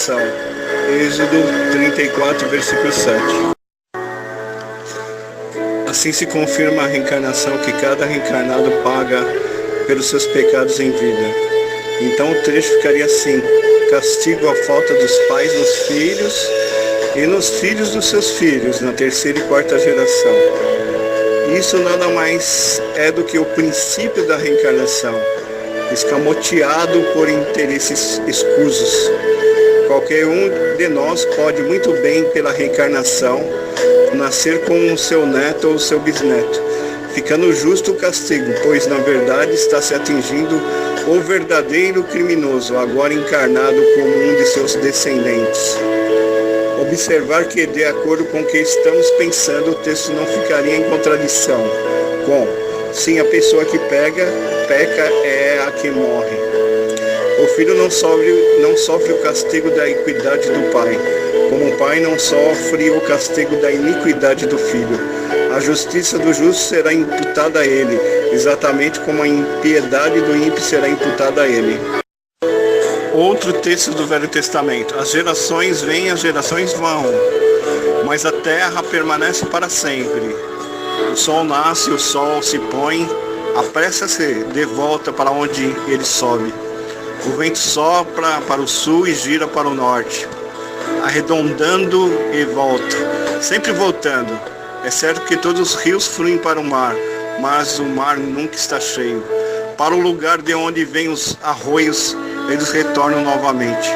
Êxodo 34, versículo 7. Assim se confirma a reencarnação, que cada reencarnado paga pelos seus pecados em vida. Então o trecho ficaria assim: castigo a falta dos pais nos filhos e nos filhos dos seus filhos, na terceira e quarta geração. Isso nada mais é do que o princípio da reencarnação, escamoteado por interesses escusos. Qualquer um de nós pode muito bem, pela reencarnação, nascer como o seu neto ou o seu bisneto, ficando justo o castigo, pois na verdade está se atingindo o verdadeiro criminoso, agora encarnado como um de seus descendentes. Observar que, de acordo com o que estamos pensando, o texto não ficaria em contradição com: sim, a pessoa que peca é a que morre. O filho não sofre o castigo da iniquidade do pai, como o pai não sofre o castigo da iniquidade do filho. A justiça do justo será imputada a ele, exatamente como a impiedade do ímpio será imputada a ele. Outro texto do Velho Testamento: as gerações vêm, as gerações vão, mas a terra permanece para sempre. O sol nasce, o sol se põe, apressa-se de volta para onde ele sobe. O vento sopra para o sul e gira para o norte, arredondando e volta, sempre voltando. É certo que todos os rios fluem para o mar, mas o mar nunca está cheio. Para o lugar de onde vêm os arroios, eles retornam novamente.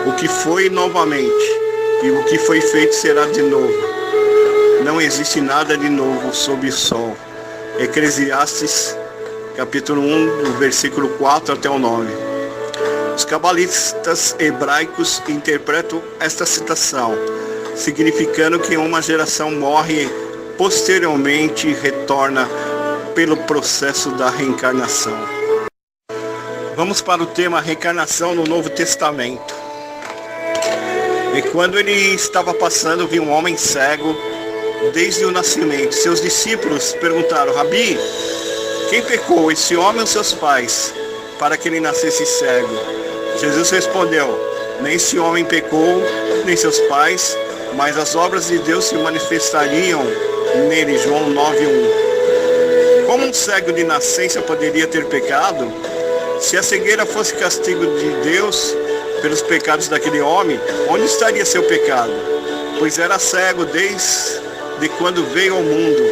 O que foi novamente, e o que foi feito será de novo. Não existe nada de novo sob o sol. Eclesiastes, capítulo 1, do versículo 4 até o 9. Os cabalistas hebraicos interpretam esta citação, significando que uma geração morre e posteriormente retorna pelo processo da reencarnação. Vamos para o tema reencarnação no Novo Testamento. E quando ele estava passando, viu um homem cego desde o nascimento. Seus discípulos perguntaram: Rabi, quem pecou, esse homem ou seus pais, para que ele nascesse cego? Jesus respondeu: nem esse homem pecou, nem seus pais, mas as obras de Deus se manifestariam nele. João 9:1. Como um cego de nascença poderia ter pecado? Se a cegueira fosse castigo de Deus pelos pecados daquele homem, onde estaria seu pecado? Pois era cego desde quando veio ao mundo.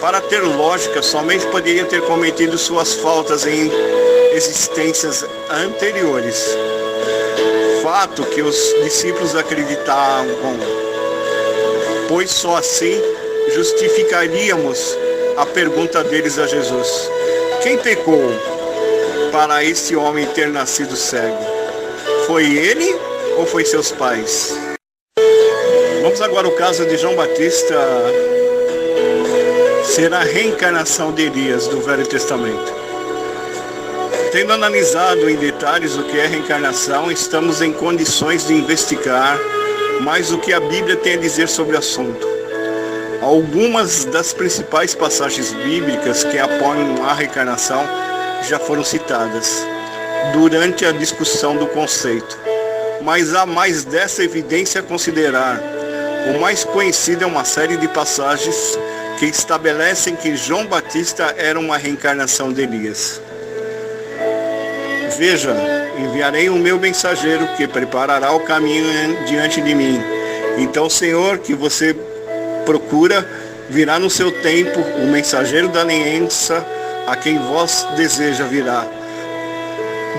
Para ter lógica, somente poderia ter cometido suas faltas em existências anteriores. Fato que os discípulos acreditavam, pois só assim justificaríamos a pergunta deles a Jesus: quem pecou para este homem ter nascido cego? Foi ele ou foi seus pais? Vamos agora ao caso de João Batista ser a reencarnação de Elias do Velho Testamento. Tendo analisado em detalhes o que é reencarnação, estamos em condições de investigar mais o que a Bíblia tem a dizer sobre o assunto. Algumas das principais passagens bíblicas que apoiam a reencarnação já foram citadas durante a discussão do conceito, mas há mais dessa evidência a considerar. O mais conhecido é uma série de passagens que estabelecem que João Batista era uma reencarnação de Elias. Veja, enviarei o meu mensageiro que preparará o caminho diante de mim. Então o Senhor que você procura virá no seu tempo, o mensageiro da aliança a quem vós deseja virá.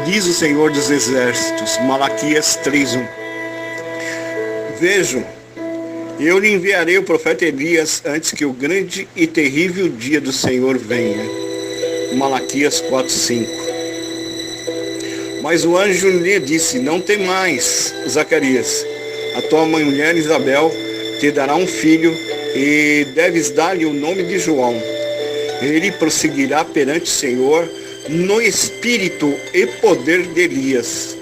Diz o Senhor dos Exércitos, Malaquias 3:1. Vejam, eu lhe enviarei o profeta Elias antes que o grande e terrível dia do Senhor venha. Malaquias 4:5. Mas o anjo lhe disse: não temais, Zacarias, a tua mulher Isabel te dará um filho e deves dar-lhe o nome de João. Ele prosseguirá perante o Senhor no espírito e poder de Elias,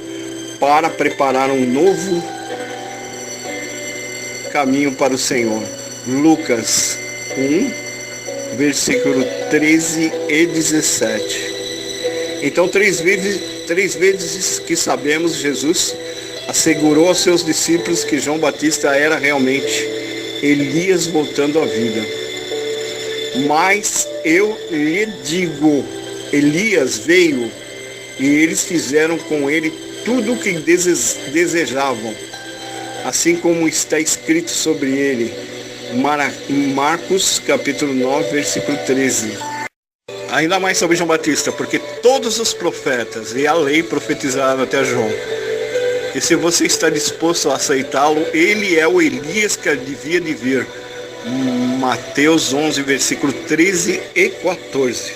para preparar um novo caminho para o Senhor. Lucas 1, versículo 13 e 17. Então, três vezes que sabemos, Jesus assegurou aos seus discípulos que João Batista era realmente Elias voltando à vida. Mas eu lhe digo, Elias veio e eles fizeram com ele tudo o que desejavam, assim como está escrito sobre ele. Marcos capítulo 9, versículo 13. Ainda mais sobre João Batista, porque todos os profetas e a lei profetizaram até João. E se você está disposto a aceitá-lo, ele é o Elias que devia de vir. Mateus 11, versículo 13 e 14.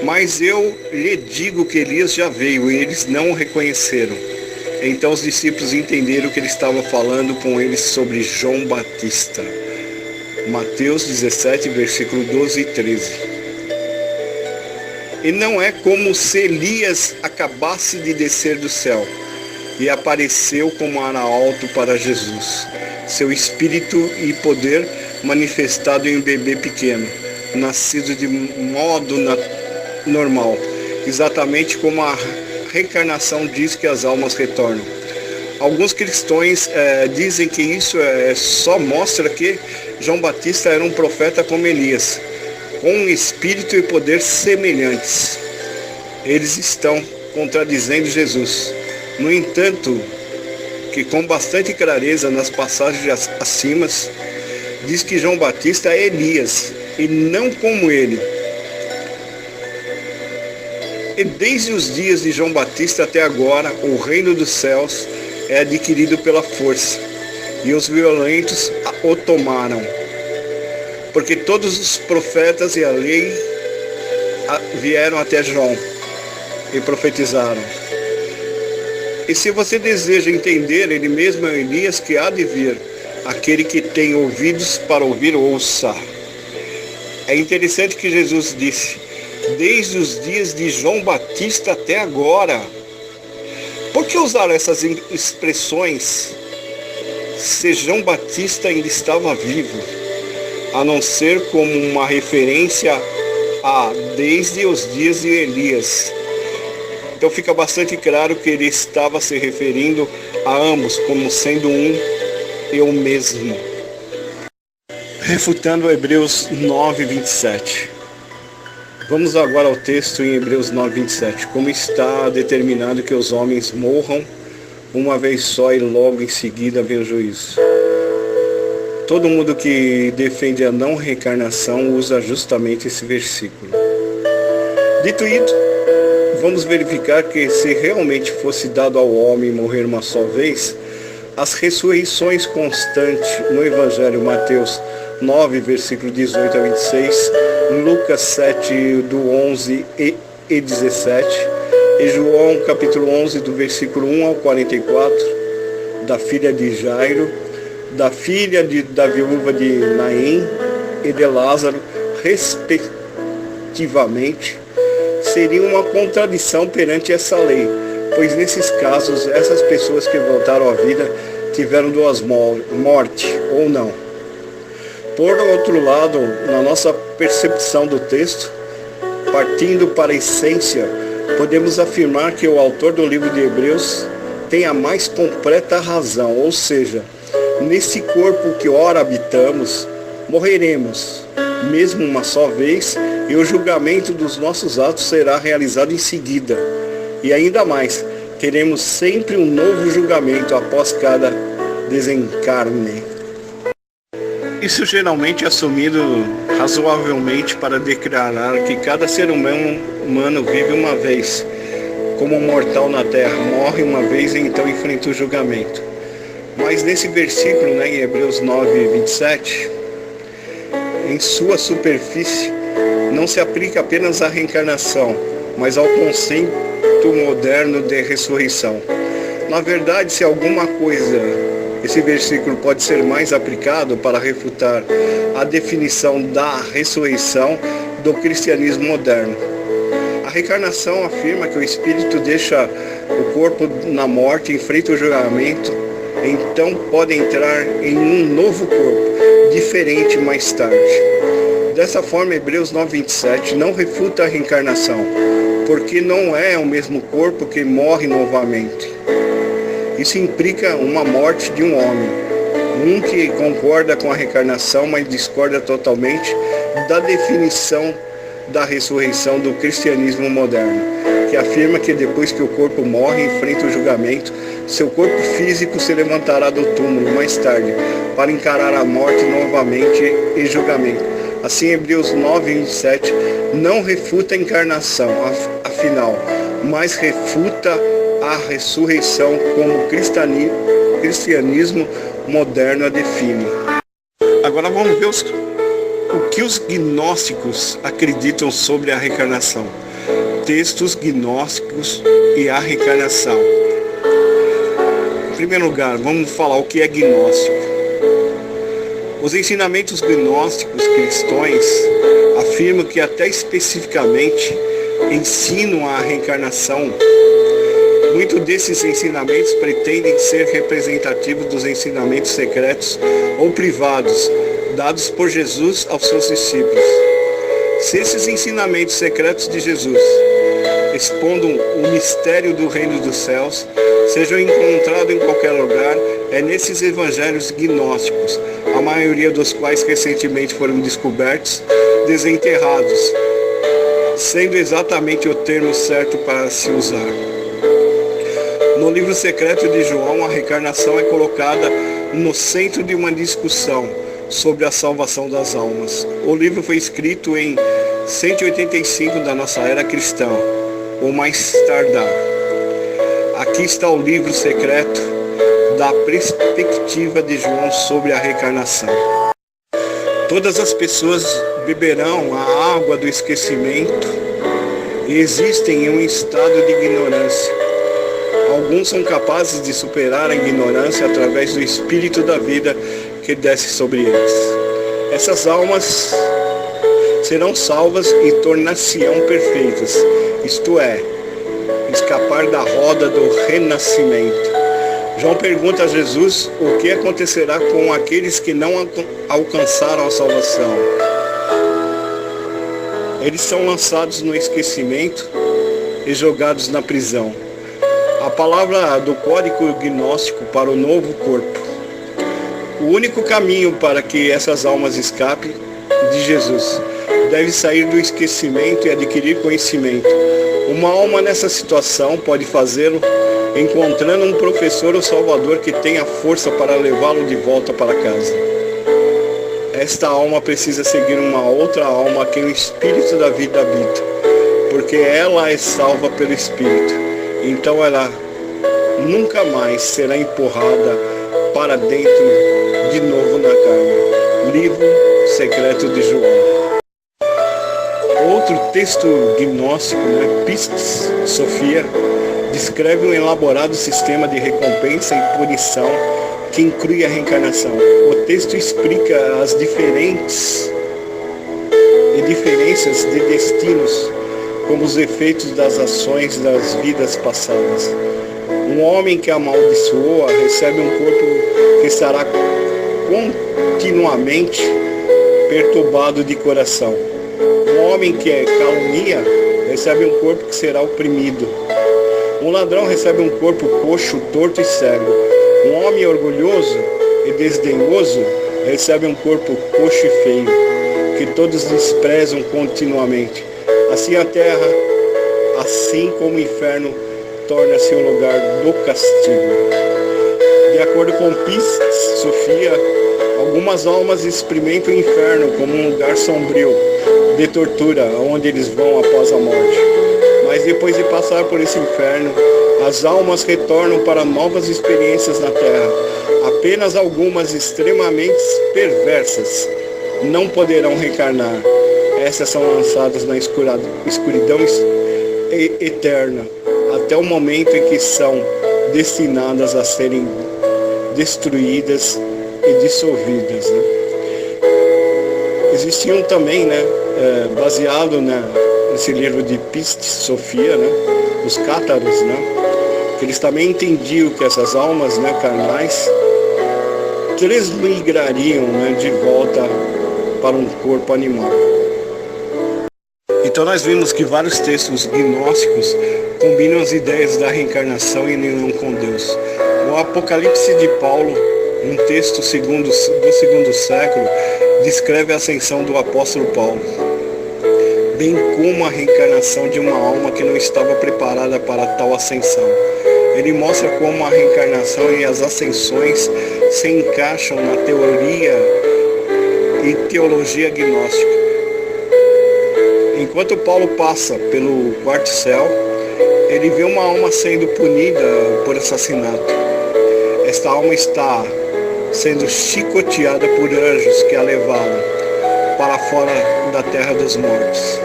Mas eu lhe digo que Elias já veio e eles não o reconheceram. Então os discípulos entenderam que ele estava falando com eles sobre João Batista. Mateus 17, versículo 12 e 13. E não é como se Elias acabasse de descer do céu e apareceu como arauto para Jesus, seu espírito e poder manifestado em um bebê pequeno, nascido de modo normal, exatamente como a reencarnação diz que as almas retornam. Alguns cristãos dizem que isso só mostra que João Batista era um profeta como Elias, com um espírito e poder semelhantes. Eles estão contradizendo Jesus. No entanto, que com bastante clareza nas passagens acima, diz que João Batista é Elias, e não como ele. E desde os dias de João Batista até agora, o reino dos céus é adquirido pela força, e os violentos o tomaram. Porque todos os profetas e a lei vieram até João e profetizaram. E se você deseja entender, ele mesmo é Elias que há de vir. Aquele que tem ouvidos para ouvir, ouça. É interessante que Jesus disse, desde os dias de João Batista até agora. Por que usaram essas expressões se João Batista ainda estava vivo? A não ser como uma referência a desde os dias de Elias. Então fica bastante claro que ele estava se referindo a ambos como sendo um e o mesmo. Refutando Hebreus 9, 27. Vamos agora ao texto em Hebreus 9, 27. Como está determinado que os homens morram uma vez só e logo em seguida vem o juízo. Todo mundo que defende a não reencarnação usa justamente esse versículo. Dito isso, vamos verificar que se realmente fosse dado ao homem morrer uma só vez, as ressurreições constantes no Evangelho Mateus 9, versículo 18 a 26, Lucas 7, do 11 e 17, e João capítulo 11, do versículo 1 ao 44, da filha de Jairo, da filha da viúva de Naim e de Lázaro, respectivamente, seria uma contradição perante essa lei, pois nesses casos, essas pessoas que voltaram à vida tiveram duas mortes, ou não. Por outro lado, na nossa percepção do texto, partindo para a essência, podemos afirmar que o autor do livro de Hebreus tem a mais completa razão, ou seja, nesse corpo que ora habitamos, morreremos, mesmo uma só vez, e o julgamento dos nossos atos será realizado em seguida. E ainda mais, teremos sempre um novo julgamento após cada desencarne. Isso geralmente é assumido razoavelmente para declarar que cada ser humano vive uma vez, como um mortal na terra, morre uma vez e então enfrenta o julgamento. Mas nesse versículo, em Hebreus 9, 27, em sua superfície, não se aplica apenas à reencarnação, mas ao conceito moderno de ressurreição. Na verdade, se alguma coisa, esse versículo pode ser mais aplicado para refutar a definição da ressurreição do cristianismo moderno. A reencarnação afirma que o espírito deixa o corpo na morte, enfrenta o julgamento, então pode entrar em um novo corpo, diferente mais tarde. Dessa forma, Hebreus 9:27 não refuta a reencarnação, porque não é o mesmo corpo que morre novamente. Isso implica uma morte de um homem, um que concorda com a reencarnação, mas discorda totalmente da definição da ressurreição do cristianismo moderno, que afirma que depois que o corpo morre, enfrenta o julgamento, seu corpo físico se levantará do túmulo mais tarde, para encarar a morte novamente e julgamento. Assim, Hebreus 9:27 não refuta a encarnação, afinal, mas refuta a ressurreição como o cristianismo moderno a define. Agora vamos ver o que os gnósticos acreditam sobre a reencarnação. Textos gnósticos e a reencarnação. Em primeiro lugar, vamos falar o que é gnóstico. Os ensinamentos gnósticos cristãos afirmam que até especificamente ensinam a reencarnação. Muitos desses ensinamentos pretendem ser representativos dos ensinamentos secretos ou privados dados por Jesus aos seus discípulos. Se esses ensinamentos secretos de Jesus expondam o mistério do reino dos céus, sejam encontrados em qualquer lugar, é nesses evangelhos gnósticos, a maioria dos quais recentemente foram descobertos, desenterrados, sendo exatamente o termo certo para se usar. No livro secreto de João, a reencarnação é colocada no centro de uma discussão sobre a salvação das almas. O livro foi escrito em 185 da nossa era cristã, ou mais tardar. Aqui está o livro secreto da perspectiva de João sobre a reencarnação. Todas as pessoas beberão a água do esquecimento e existem em um estado de ignorância. Alguns são capazes de superar a ignorância através do espírito da vida que desce sobre eles. Essas almas serão salvas e tornar-se-ão perfeitas, isto é, escapar da roda do renascimento. João pergunta a Jesus o que acontecerá com aqueles que não alcançaram a salvação. Eles são lançados no esquecimento e jogados na prisão. A palavra do código gnóstico para o novo corpo. O único caminho para que essas almas escapem de Jesus deve sair do esquecimento e adquirir conhecimento. Uma alma nessa situação pode fazê-lo encontrando um professor ou salvador que tenha força para levá-lo de volta para casa. Esta alma precisa seguir uma outra alma a quem o Espírito da vida habita, porque ela é salva pelo Espírito. Então ela nunca mais será empurrada para dentro de novo na carne. Livro secreto de João. Outro texto gnóstico, Pistis Sophia, descreve um elaborado sistema de recompensa e punição que inclui a reencarnação. O texto explica as diferenças de destinos, como os efeitos das ações das vidas passadas. Um homem que amaldiçoa recebe um corpo que estará continuamente perturbado de coração. Um homem que calunia recebe um corpo que será oprimido. Um ladrão recebe um corpo coxo, torto e cego. Um homem orgulhoso e desdenhoso recebe um corpo coxo e feio, que todos desprezam continuamente. Assim a terra, assim como o inferno, torna-se um lugar do castigo. De acordo com Pistis Sophia, algumas almas experimentam o inferno como um lugar sombrio de tortura, onde eles vão após a morte. Mas depois de passar por esse inferno, as almas retornam para novas experiências na terra. Apenas algumas extremamente perversas não poderão reencarnar. Essas são lançadas na escuridão eterna, até o momento em que são destinadas a serem destruídas e dissolvidas. Existiam também, baseado nesse livro de Pistis Sophia, os cátaros, que eles também entendiam que essas almas carnais transmigrariam de volta para um corpo animal. Então nós vimos que vários textos gnósticos combinam as ideias da reencarnação e união com Deus. O Apocalipse de Paulo, um texto do segundo século, descreve a ascensão do apóstolo Paulo, bem como a reencarnação de uma alma que não estava preparada para tal ascensão. Ele mostra como a reencarnação e as ascensões se encaixam na teoria e teologia gnóstica. Enquanto Paulo passa pelo quarto céu, ele vê uma alma sendo punida por assassinato. Esta alma está sendo chicoteada por anjos que a levaram para fora da terra dos mortos.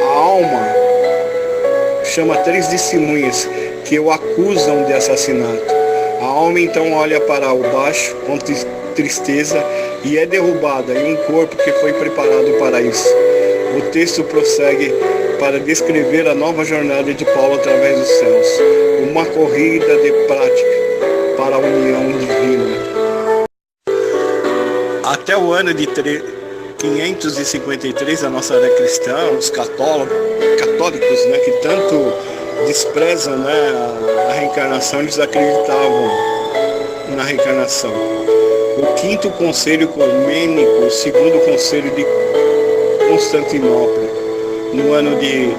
A alma chama 3 testemunhas que o acusam de assassinato. A alma então olha para o baixo com tristeza e é derrubada em um corpo que foi preparado para isso. O texto prossegue para descrever a nova jornada de Paulo através dos céus, uma corrida de prática para a união divina. Até o ano de 553, a nossa era cristã, os católicos, né, que tanto desprezam, né, a reencarnação, eles acreditavam na reencarnação. O quinto conselho ecumênico, o segundo conselho de Constantinopla, no ano de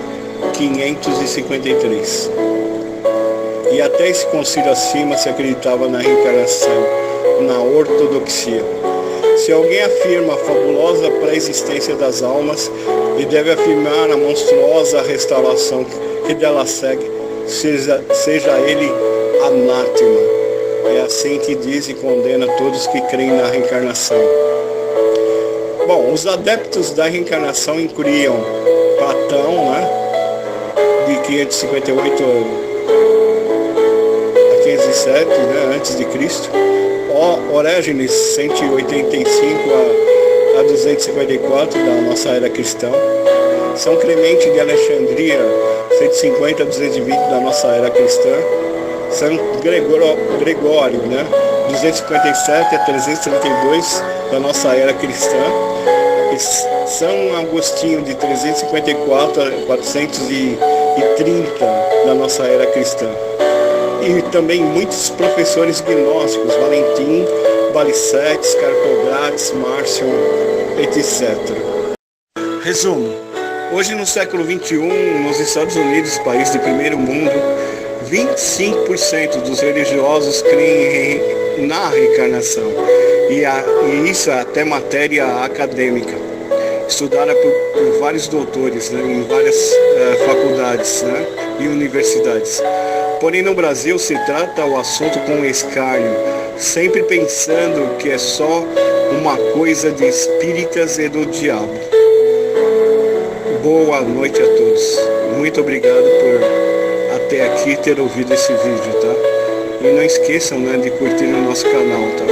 553. E até esse concílio acima se acreditava na reencarnação, na ortodoxia. Se alguém afirma a fabulosa pré-existência das almas, ele deve afirmar a monstruosa restauração que dela segue, seja ele anátema. É assim que diz e condena todos que creem na reencarnação. Bom, os adeptos da reencarnação incluíam Platão, né, de 558 a 507, né, antes de Cristo, Orígenes, 185 a 254 da nossa era cristã, São Clemente de Alexandria, 150 a 220 da nossa era cristã, São Gregório, né, 257 a 332 da nossa era cristã, e São Agostinho, de 354 a 430 da nossa era cristã. E também muitos professores gnósticos, Valentim, Balicetes, Carpokrates, Márcio, etc. Resumo: hoje no século XXI, nos Estados Unidos, país de primeiro mundo, 25% dos religiosos creem na reencarnação, e isso é até matéria acadêmica, estudada por vários doutores, né, em várias faculdades, né, e universidades. Porém, no Brasil se trata o assunto com escárnio, sempre pensando que é só uma coisa de espíritas e do diabo. Boa noite a todos. Muito obrigado por até aqui ter ouvido esse vídeo, tá? E não esqueçam, né, de curtir o nosso canal, tá?